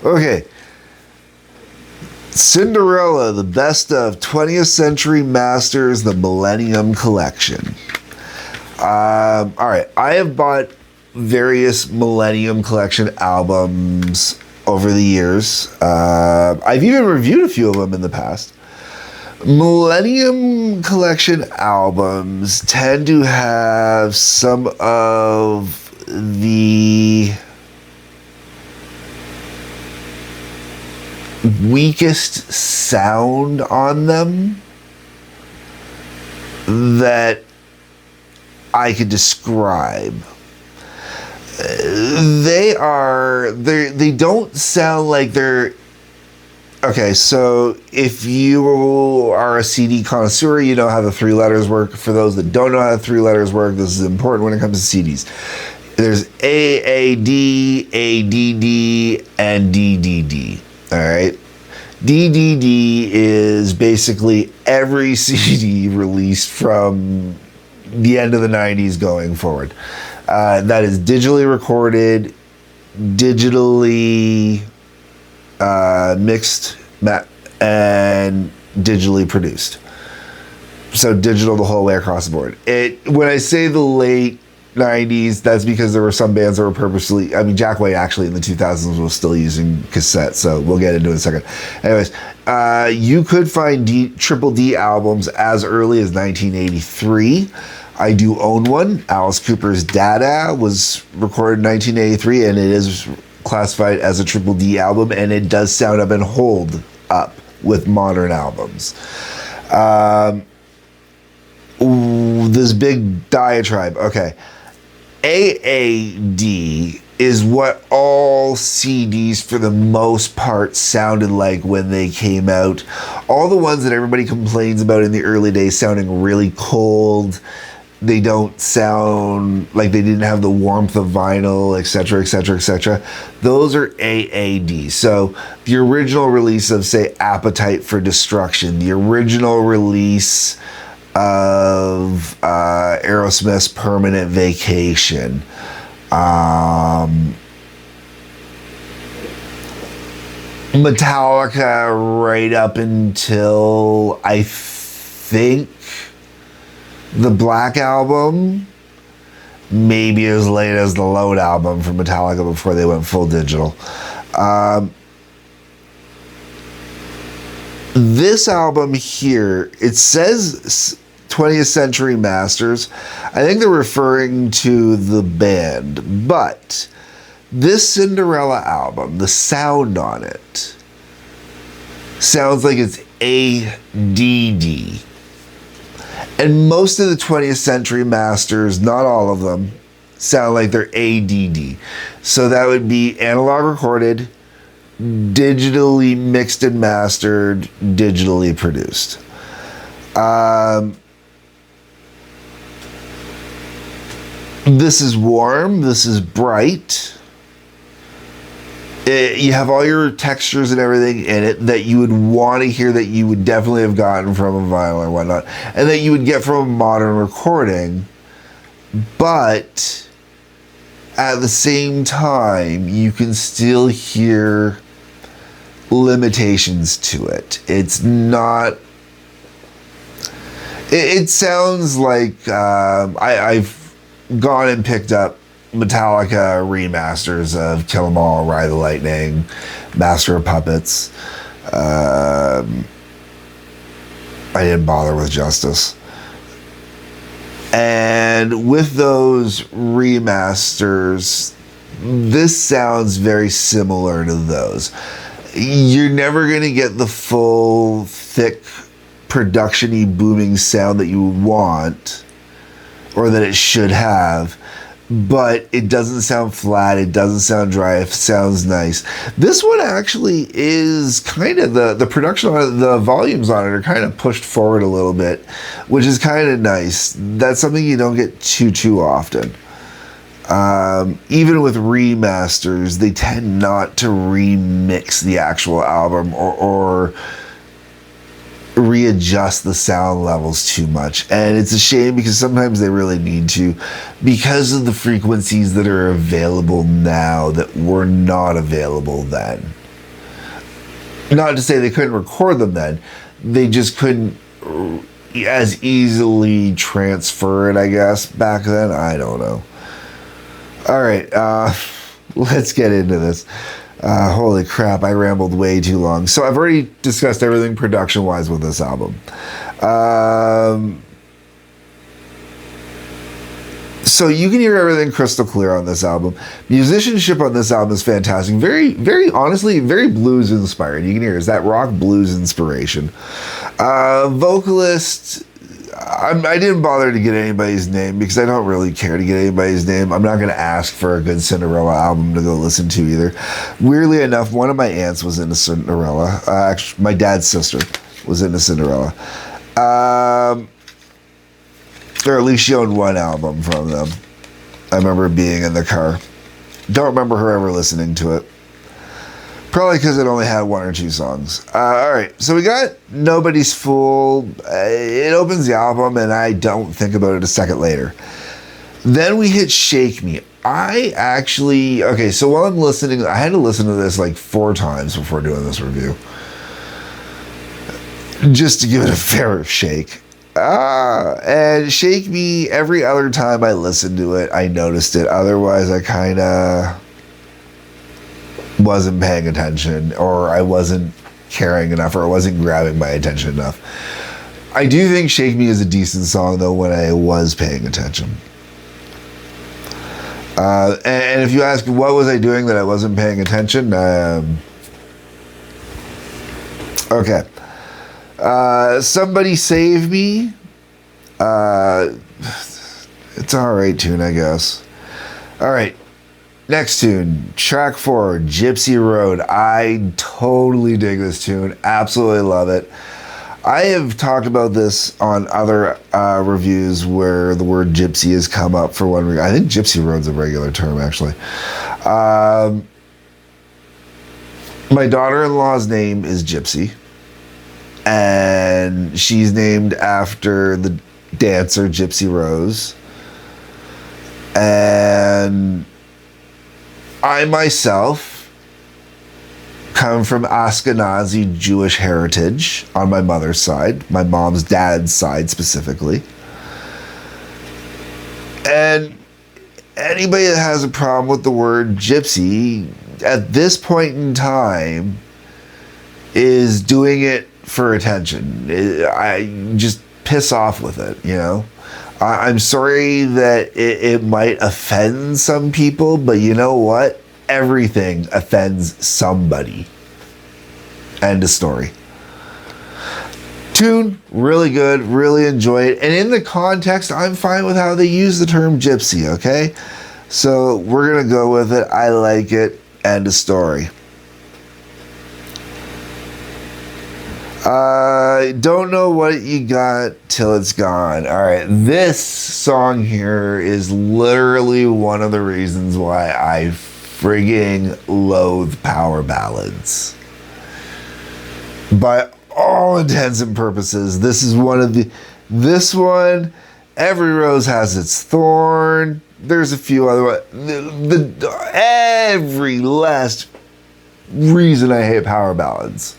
Okay. Cinderella, the best of 20th Century Masters, the Millennium Collection. All right, I have bought various Millennium Collection albums over the years. I've even reviewed a few of them in the past. Millennium Collection albums tend to have some of the weakest sound on them that I could describe. They don't sound like they're okay. So if you are a CD connoisseur, you know how the three letters work. For those that don't know how the three letters work, this is important when it comes to CDs. There's AAD, ADD, and DDD. All right. DDD is basically every CD released from the end of the 90s going forward. That is digitally recorded, digitally mixed, and digitally produced. So digital the whole way across the board. When I say the late 90s, that's because there were some bands that were purposely, I mean, Jack White actually in the 2000s was still using cassette, so we'll get into it in a second. Anyways, you could find Triple D albums as early as 1983. I do own one. Alice Cooper's Dada was recorded in 1983, and it is classified as a Triple D album, and it does sound up and hold up with modern albums. This big diatribe. Okay. AAD is what all CDs for the most part sounded like when they came out. All the ones that everybody complains about in the early days sounding really cold. They don't sound like they didn't have the warmth of vinyl, etc., etc., etc. Those are AAD. So the original release of, say, Appetite for Destruction, the original release of Aerosmith's Permanent Vacation, Metallica right up until I think the Black Album, maybe as late as the Load album from Metallica before they went full digital. This album here, it says 20th Century Masters. I think they're referring to the band, but this Cinderella album, the sound on it sounds like it's ADD. And most of the 20th Century Masters, not all of them, sound like they're ADD. So that would be analog recorded, digitally mixed and mastered, digitally produced. This is warm, this is bright. You have all your textures and everything in it that you would want to hear, that you would definitely have gotten from a vinyl or whatnot, and that you would get from a modern recording. But at the same time, you can still hear limitations to it. It's not. It sounds like I've gone and picked up Metallica remasters of Kill 'Em All, Ride the Lightning, Master of Puppets. I didn't bother with Justice. And with those remasters, this sounds very similar to those. You're never going to get the full, thick, production-y, booming sound that you want, or that it should have, but it doesn't sound flat, it doesn't sound dry, it sounds nice. This one actually is kind of, the production on it, the volumes on it are kind of pushed forward a little bit, which is kind of nice. That's something you don't get too often. Even with remasters, they tend not to remix the actual album or readjust the sound levels too much, and it's a shame because sometimes they really need to, because of the frequencies that are available now that were not available then. Not to say they couldn't record them then, they just couldn't as easily transfer it, I guess, back then. I don't know. All right, let's get into this. Holy crap, I rambled way too long. So I've already discussed everything production-wise with this album. So you can hear everything crystal clear on this album. Musicianship on this album is fantastic. Very, very honestly, very blues inspired. You can hear it's that rock blues inspiration. Vocalist, I didn't bother to get anybody's name because I don't really care to get anybody's name. I'm not going to ask for a good Cinderella album to go listen to either. Weirdly enough, one of my aunts was into Cinderella. Actually, my dad's sister was into Cinderella. Or at least she owned one album from them. I remember being in the car. Don't remember her ever listening to it. Probably because it only had one or two songs. All right, so we got Nobody's Fool. It opens the album, and I don't think about it a second later. Then we hit Shake Me. Okay, so while I'm listening, I had to listen to this like 4 times before doing this review. Just to give it a fair shake. And Shake Me, every other time I listened to it, I noticed it. Otherwise, I kind of wasn't paying attention, or I wasn't caring enough, or it wasn't grabbing my attention enough. I do think Shake Me is a decent song, though, when I was paying attention. And if you ask, what was I doing that I wasn't paying attention? Okay. Somebody Save Me. It's an alright tune, I guess. Alright. Next tune, track 4, Gypsy Road. I totally dig this tune. Absolutely love it. I have talked about this on other reviews where the word gypsy has come up for one reason. I think Gypsy Road's a regular term, actually. My daughter-in-law's name is Gypsy. And she's named after the dancer Gypsy Rose. And I myself come from Ashkenazi Jewish heritage on my mother's side, my mom's dad's side specifically. And anybody that has a problem with the word gypsy at this point in time is doing it for attention. I just piss off with it, you know. I'm sorry that it might offend some people, but you know what? Everything offends somebody. End of story. Tune, really good, really enjoy it. And in the context, I'm fine with how they use the term gypsy, okay? So we're going to go with it. I like it. End of story. Don't know what you got till it's gone. All right, this song here is literally one of the reasons why I frigging loathe power ballads. By all intents and purposes, this is one of this one, Every Rose Has Its Thorn. There's a few other ones. Every last reason I hate power ballads.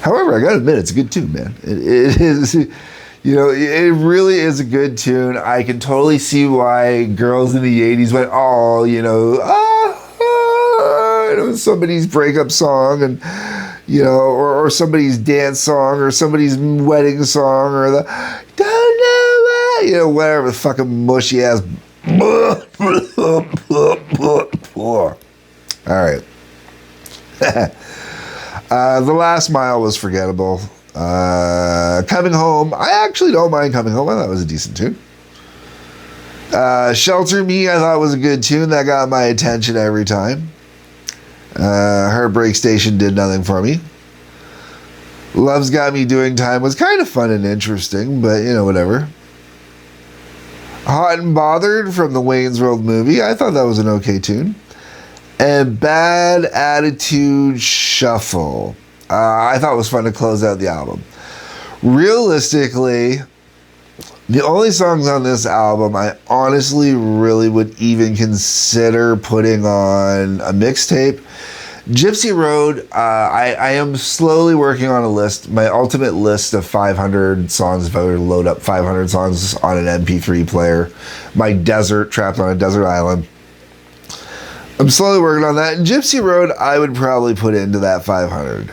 However, I gotta admit, it's a good tune, man. It is, you know, it really is a good tune. I can totally see why girls in the 80s went, oh, you know, it was somebody's breakup song, and, you know, or somebody's dance song, or somebody's wedding song, or the, don't know why, you know, whatever, fucking mushy ass. All right. The Last Mile was forgettable. Coming Home, I actually don't mind Coming Home. I thought it was a decent tune. Shelter Me, I thought was a good tune. That got my attention every time. Heartbreak Station did nothing for me. Love's Got Me Doing Time was kind of fun and interesting, but, you know, whatever. Hot and Bothered from the Wayne's World movie, I thought that was an okay tune. And Bad Attitude Shuffle, I thought was fun to close out the album. Realistically, the only songs on this album I honestly really would even consider putting on a mixtape Gypsy Road, I am slowly working on a list, my ultimate list of 500 songs, if I were to load up 500 songs on an MP3 player. My desert, trapped on a desert island. I'm slowly working on that. And Gypsy Road, I would probably put into that 500.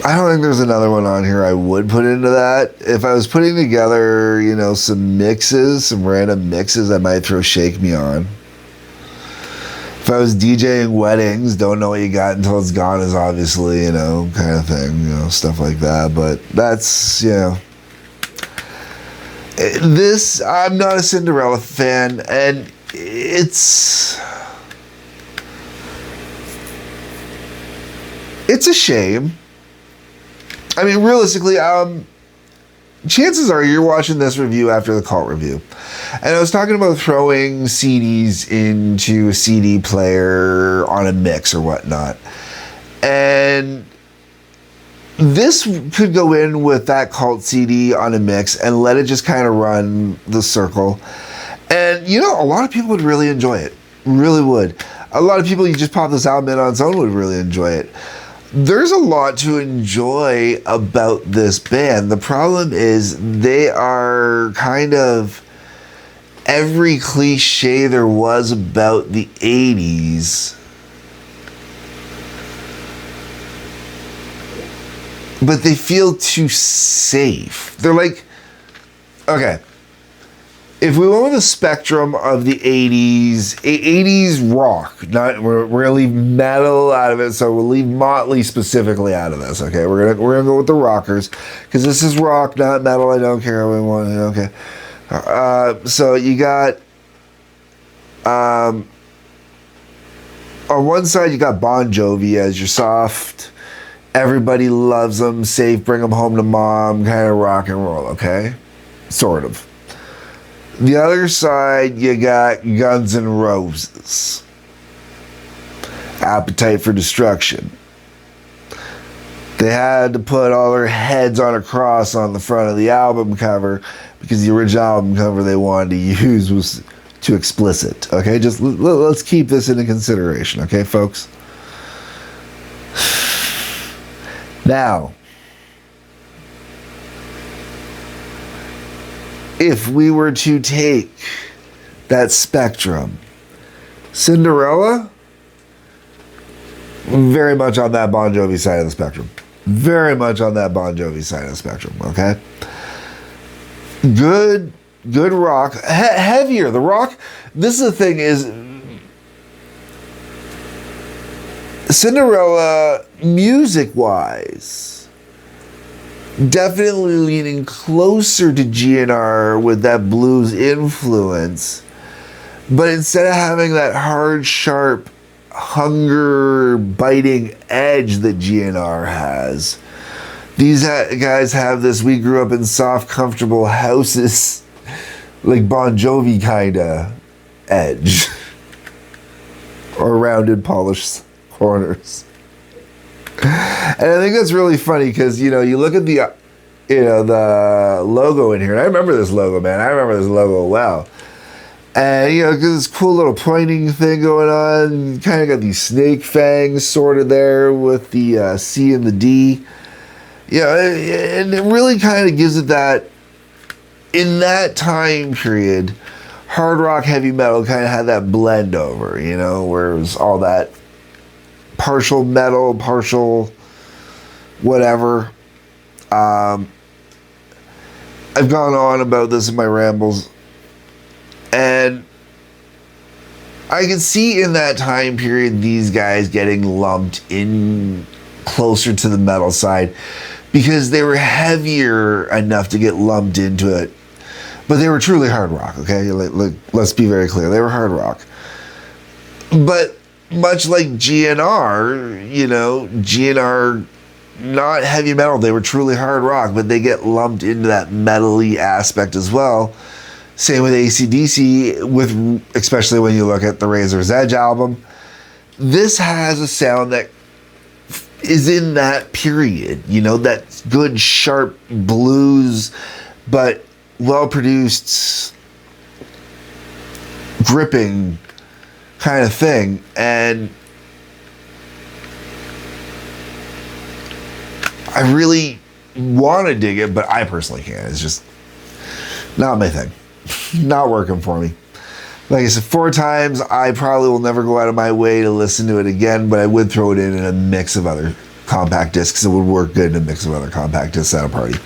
I don't think there's another one on here I would put into that. If I was putting together, some mixes, some random mixes, I might throw Shake Me On. If I was DJing weddings, Don't Know What You Got Until It's Gone is obviously, kind of thing, stuff like that. But that's, This, I'm not a Cinderella fan, and it's a shame. I mean, realistically, chances are you're watching this review after the cult review. And I was talking about throwing CDs into a CD player on a mix or whatnot. And this could go in with that cult CD on a mix and let it just kind of run the circle. And, a lot of people would really enjoy it. Really would. A lot of people, you just pop this album in on its own, would really enjoy it. There's a lot to enjoy about this band. The problem is they are kind of every cliche there was about the 80s. But they feel too safe. They're like, okay, if we went with the spectrum of the 80s, 80s rock, we're gonna leave metal out of it, so we'll leave Motley specifically out of this. Okay, we're gonna go with the rockers because this is rock, not metal. I don't care what we want. Okay, so you got on one side you got Bon Jovi as your soft, everybody loves them, safe, bring them home to mom kind of rock and roll. Okay, sort of. The other side, you got Guns N' Roses. Appetite for Destruction. They had to put all their heads on a cross on the front of the album cover because the original album cover they wanted to use was too explicit. Okay, just let's keep this into consideration. Okay, folks? Now, if we were to take that spectrum, Cinderella, very much on that Bon Jovi side of the spectrum. Very much on that Bon Jovi side of the spectrum, okay? Good rock. Heavier. The rock, this is the thing is, Cinderella, music-wise, definitely leaning closer to GNR with that blues influence. But instead of having that hard, sharp, hunger-biting edge that GNR has, these guys have this, we grew up in soft, comfortable houses, like Bon Jovi kind of edge. Or rounded, polished corners. And I think that's really funny because, you look at the, the logo in here. And I remember this logo, man. I remember this logo well. And, this cool little pointing thing going on. Kind of got these snake fangs sort of there with the C and the D. And it really kind of gives it that, in that time period, hard rock, heavy metal kind of had that blend over, where it was all that partial metal, partial whatever. I've gone on about this in my rambles, and I can see in that time period these guys getting lumped in closer to the metal side because they were heavier enough to get lumped into it, but they were truly hard rock. Okay, let's be very clear, they were hard rock. But much like GNR, GNR, not heavy metal, they were truly hard rock, but they get lumped into that metal-y aspect as well. Same with AC/DC, especially when you look at the Razor's Edge album. This has a sound that is in that period, that good, sharp blues, but well-produced gripping kind of thing. And I really want to dig it, but I personally can't. It's just not my thing. Not working for me. Like I said, 4 times. I probably will never go out of my way to listen to it again, but I would throw it in a mix of other compact discs. It would work good in a mix of other compact discs at a party.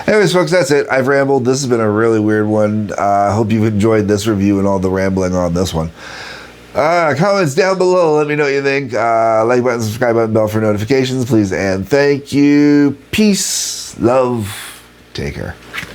Anyways, folks, that's it. I've rambled. This has been a really weird one. I hope you've enjoyed this review and all the rambling on this one. Comments down below. Let me know what you think. Like button, subscribe button, bell for notifications, please, and thank you. Peace, love, take care.